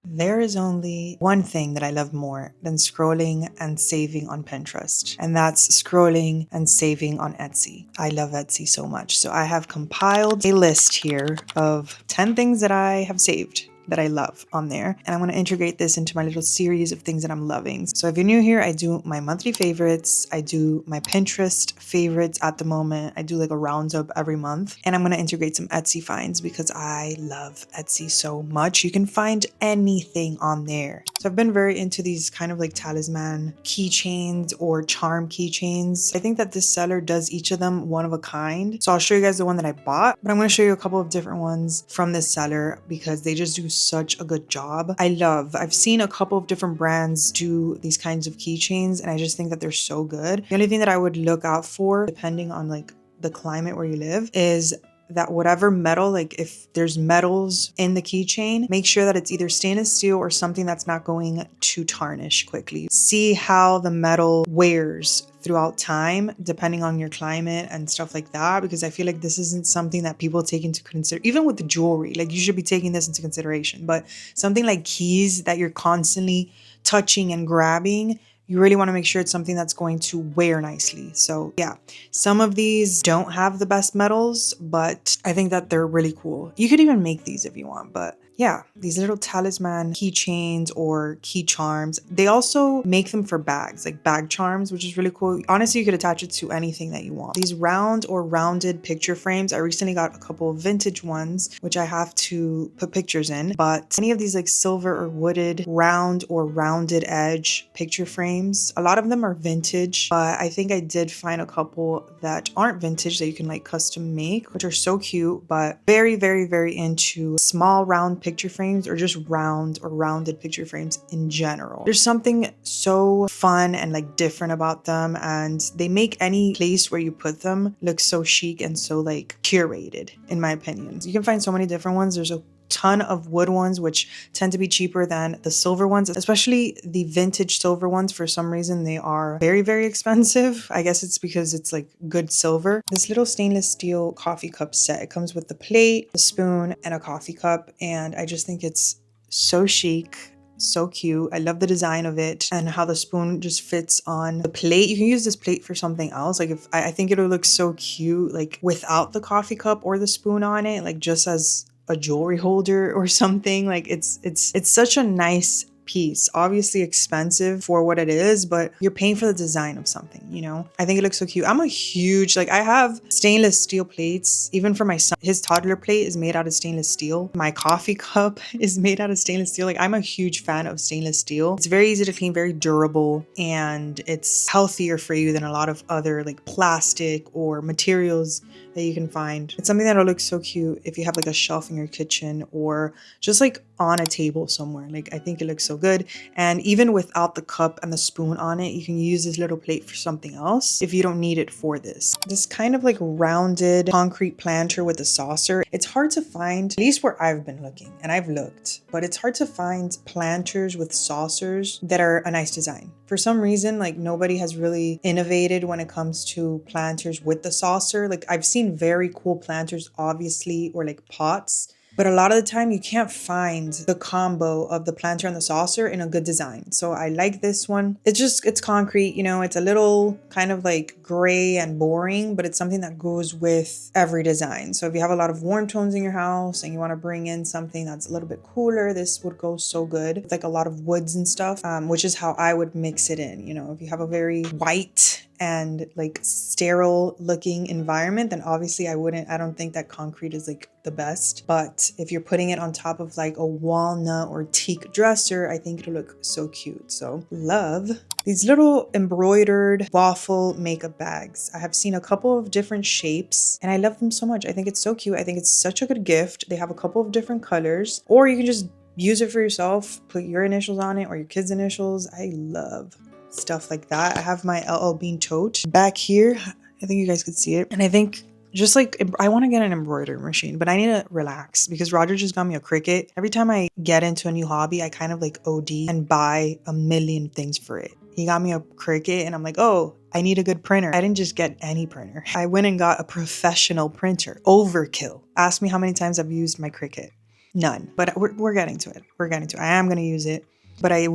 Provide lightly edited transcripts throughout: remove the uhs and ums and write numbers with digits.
There is only one thing that I love more than scrolling and saving on Pinterest, and that's scrolling and saving on Etsy. I love Etsy so much. So I have compiled a list here of 10 things that I have saved that I love on there. And I want to integrate this into my little series of things that I'm loving. So if you're new here, I do my monthly favorites. I do my Pinterest favorites at the moment. I do like a roundup every month. And I'm going to integrate some Etsy finds because I love Etsy so much. You can find anything on there. So I've been very into these kind of like talisman keychains or charm keychains. I think that this seller does each of them one of a kind. So I'll show you guys the one that I bought, but I'm going to show you a couple of different ones from this seller because they just do such a good job. I've seen a couple of different brands do these kinds of keychains and I just think that they're so good. The only thing that I would look out for, depending on like the climate where you live, is that whatever metal, like if there's metals in the keychain, make sure that it's either stainless steel or something that's not going to tarnish quickly. See how the metal wears throughout time, depending on your climate and stuff like that, because I feel like this isn't something that people take into consideration. Even with the jewelry, like you should be taking this into consideration, but something like keys that you're constantly touching and grabbing, you really want to make sure it's something that's going to wear nicely. So yeah, some of these don't have the best metals, but I think that they're really cool. You could even make these if you want, but yeah, these little talisman keychains or key charms. They also make them for bags, like bag charms, which is really cool. Honestly, you could attach it to anything that you want. These round or rounded picture frames. I recently got a couple of vintage ones, which I have to put pictures in, but any of these like silver or wooded, round or rounded edge picture frames, a lot of them are vintage, but I think I did find a couple that aren't vintage that you can like custom make, which are so cute, but very, very, very into small round picture frames or just round or rounded picture frames in general. There's something so fun and like different about them, and they make any place where you put them look so chic and so like curated, in my opinion. You can find so many different ones. There's a ton of wood ones which tend to be cheaper than the silver ones, especially the vintage silver ones. For some reason they are very, very expensive. I guess it's because it's like good silver. This little stainless steel coffee cup set, it comes with the plate, the spoon, and a coffee cup, and I just think it's so chic, so cute. I love the design of it and how the spoon just fits on the plate. You can use this plate for something else. Like if I think it'll look so cute like without the coffee cup or the spoon on it, like just as a jewelry holder or something. Like it's such a nice piece. Obviously expensive for what it is, but you're paying for the design of something, you know? I think it looks so cute. I'm a huge, like I have stainless steel plates, even for my son. His toddler plate is made out of stainless steel. My coffee cup is made out of stainless steel. Like I'm a huge fan of stainless steel. It's very easy to clean, very durable, and it's healthier for you than a lot of other like plastic or materials that you can find. It's something that'll look so cute if you have like a shelf in your kitchen or just like on a table somewhere. Like I think it looks so good. And even without the cup and the spoon on it, you can use this little plate for something else if you don't need it for this. This kind of like rounded concrete planter with a saucer. It's hard to find, at least where I've been looking, and I've looked, but it's hard to find planters with saucers that are a nice design. For some reason, like nobody has really innovated when it comes to planters with the saucer. Like I've seen very cool planters, obviously, or like pots, but a lot of the time you can't find the combo of the planter and the saucer in a good design. So I like this one. It's concrete, you know, it's a little kind of like gray and boring, but it's something that goes with every design. So if you have a lot of warm tones in your house and you want to bring in something that's a little bit cooler, this would go so good. It's like a lot of woods and stuff, which is how I would mix it in. You know, if you have a very white and like sterile looking environment, then obviously I don't think that concrete is like the best. But if you're putting it on top of like a walnut or teak dresser, I think it'll look so cute. So love these little embroidered waffle makeup bags. I have seen a couple of different shapes and I love them so much. I think it's so cute. I think it's such a good gift. They have a couple of different colors, or you can just use it for yourself, put your initials on it or your kids' initials. I love stuff like that. I have my LL Bean tote back here. I think you guys could see it. And I think just like, I want to get an embroidery machine, but I need to relax because Roger just got me a Cricut. Every time I get into a new hobby, I kind of like OD and buy a million things for it. He got me a Cricut and I'm like, oh, I need a good printer. I didn't just get any printer. I went and got a professional printer. Overkill. Ask me how many times I've used my Cricut. None. But we're getting to it. We're getting to it. I am going to use it. But I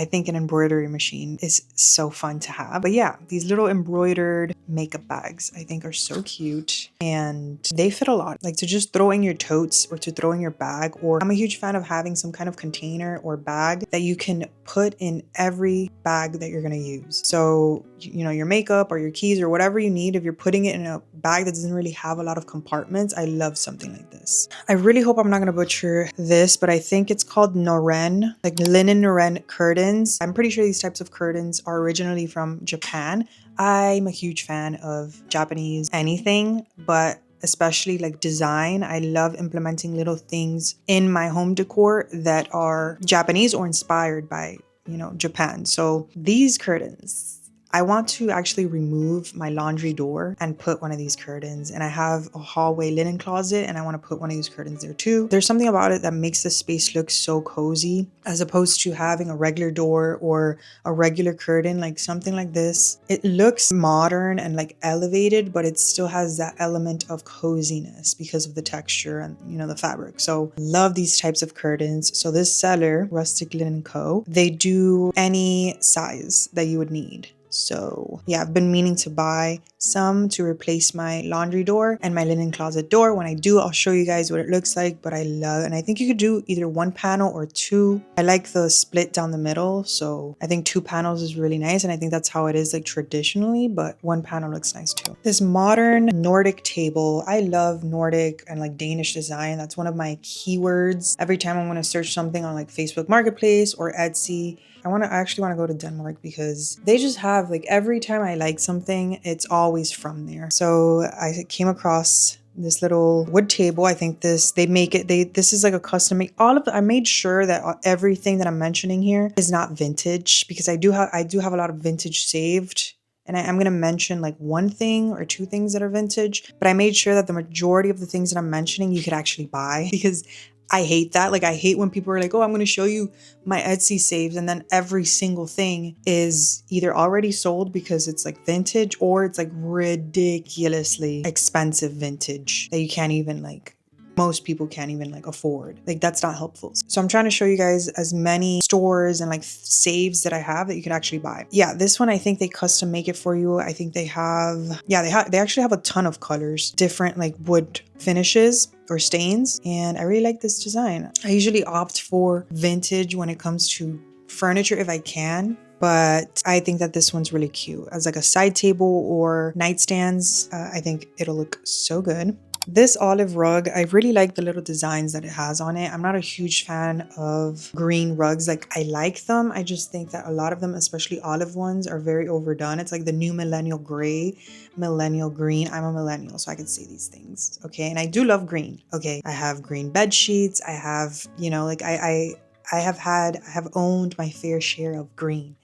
think an embroidery machine is so fun to have. But yeah, these little embroidered makeup bags I think are so cute, and they fit a lot. Like to just throw in your totes or to throw in your bag, or I'm a huge fan of having some kind of container or bag that you can put in every bag that you're going to use. So, you know, your makeup or your keys or whatever you need, if you're putting it in a bag that doesn't really have a lot of compartments, I love something like this. I really hope I'm not going to butcher this, but I think it's called Noren, like linen Noren curtains. I'm pretty sure these types of curtains are originally from Japan. I'm a huge fan of Japanese anything, but especially like design. I love implementing little things in my home decor that are Japanese or inspired by, you know, Japan. So these curtains, I want to actually remove my laundry door and put one of these curtains. And I have a hallway linen closet and I want to put one of these curtains there too. There's something about it that makes the space look so cozy as opposed to having a regular door or a regular curtain, like something like this. It looks modern and like elevated, but it still has that element of coziness because of the texture and, you know, the fabric. So love these types of curtains. So this seller, Rustic Linen Co., they do any size that you would need. So yeah, I've been meaning to buy some to replace my laundry door and my linen closet door. When I do, I'll show you guys what it looks like, but I love it. And I think you could do either one panel or two. I like the split down the middle. So I think 2 panels is really nice. And I think that's how it is like traditionally, but 1 panel looks nice too. This modern Nordic table. I love Nordic and like Danish design. That's one of my keywords. Every time I want to search something on like Facebook Marketplace or Etsy, I actually want to go to Denmark because they just have like every time I like something, it's always from there. So I came across this little wood table. I think this is like a custom make. I made sure that everything that I'm mentioning here is not vintage because I do have a lot of vintage saved. And I'm going to mention like 1 thing or 2 things that are vintage, but I made sure that the majority of the things that I'm mentioning you could actually buy because I hate that. Like I hate when people are like, oh, I'm going to show you my Etsy saves. And then every single thing is either already sold because it's like vintage or it's like ridiculously expensive vintage that you can't even like, most people can't even like afford. Like that's not helpful. So I'm trying to show you guys as many stores and like saves that I have that you can actually buy. Yeah, this one I think they custom make it for you. I think they have, yeah, they actually have a ton of colors, different like wood finishes or stains, and I really like this design. I usually opt for vintage when it comes to furniture if I can, but I think that this one's really cute as like a side table or nightstands. I think it'll look so good. This olive rug, I really like the little designs that it has on it. I'm not a huge fan of green rugs. Like I like them. I just think that a lot of them, especially olive ones, are very overdone. It's like the new millennial gray, millennial green. I'm a millennial, so I can say these things. Okay. And I do love green. Okay. I have green bed sheets. I have, you know, like I have owned my fair share of green,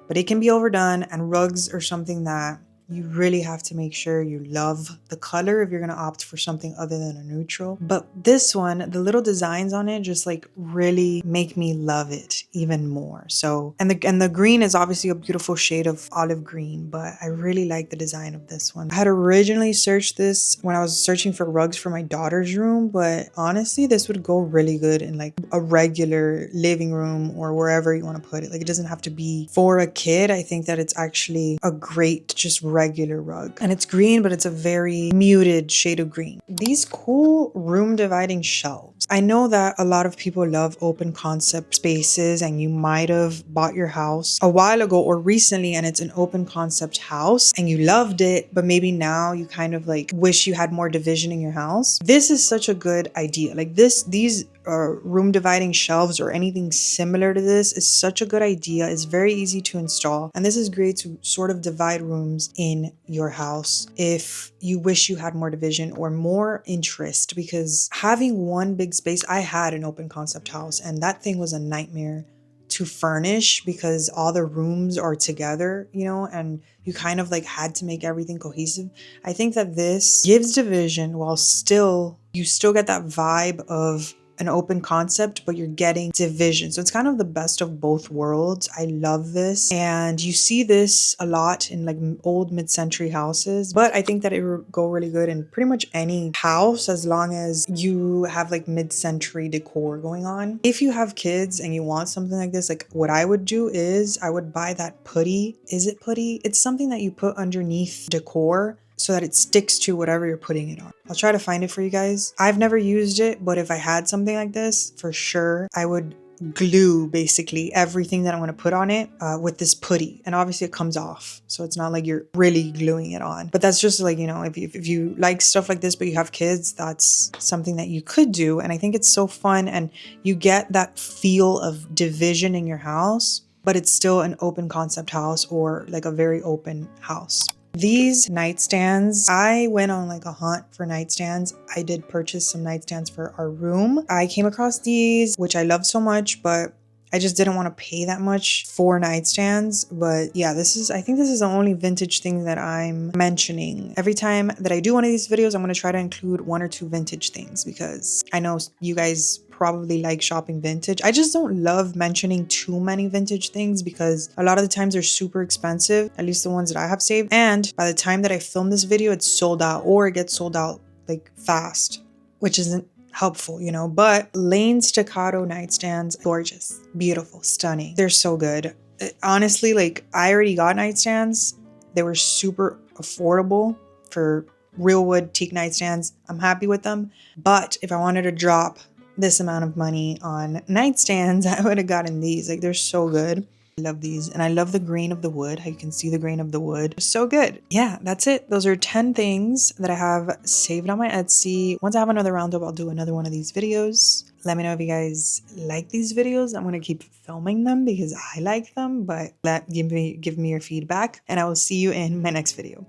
but it can be overdone, and rugs are something that you really have to make sure you love the color if you're going to opt for something other than a neutral. But this one, the little designs on it just like really make me love it even more. So, and the green is obviously a beautiful shade of olive green, but I really like the design of this one. I had originally searched this when I was searching for rugs for my daughter's room, but honestly, this would go really good in like a regular living room or wherever you want to put it. Like it doesn't have to be for a kid. I think that it's actually a great just regular rug, and it's green, but it's a very muted shade of green. These cool room dividing shelves. I know that a lot of people love open concept spaces, and you might have bought your house a while ago or recently and it's an open concept house and you loved it, but maybe now you kind of like wish you had more division in your house. This is such a good idea. Like these room dividing shelves or anything similar to this is such a good idea. It's very easy to install, and this is great to sort of divide rooms in your house if you wish you had more division or more interest, because having one big space, I had an open concept house and that thing was a nightmare to furnish because all the rooms are together, you know, and you kind of like had to make everything cohesive. I think that this gives division while you still get that vibe of an open concept, but you're getting division. So it's kind of the best of both worlds. I love this. And you see this a lot in like old mid-century houses, but I think that it would go really good in pretty much any house as long as you have like mid-century decor going on. If you have kids and you want something like this, like what I would do is I would buy that putty. Is it putty? It's something that you put underneath decor so that it sticks to whatever you're putting it on. I'll try to find it for you guys. I've never used it, but if I had something like this, for sure, I would glue basically everything that I'm going to put on it with this putty. And obviously it comes off, so it's not like you're really gluing it on. But that's just like, you know, if you like stuff like this but you have kids, that's something that you could do. And I think it's so fun, and you get that feel of division in your house, but it's still an open concept house or like a very open house. These nightstands, I went on like a hunt for nightstands. I did purchase some nightstands for our room. I came across these, which I love so much, but I just didn't want to pay that much for nightstands. But yeah, I think this is the only vintage thing that I'm mentioning. Every time that I do one of these videos, I'm going to try to include 1 or 2 vintage things, because I know you guys probably like shopping vintage. I just don't love mentioning too many vintage things because a lot of the times they're super expensive, at least the ones that I have saved. And by the time that I film this video, it's sold out, or it gets sold out like fast, which isn't helpful, you know. But Lane staccato nightstands, gorgeous, beautiful, stunning. They're so good. Honestly, like I already got nightstands. They were super affordable for real wood teak nightstands. I'm happy with them. But if I wanted to drop this amount of money on nightstands, I would have gotten these. Like, they're so good. I love these, and I love the grain of the wood. How you can see the grain of the wood. So good. Yeah, that's it. Those are 10 things that I have saved on my Etsy. Once I have another roundup, I'll do another one of these videos. Let me know if you guys like these videos. I'm gonna keep filming them because I like them, but give me your feedback, and I will see you in my next video.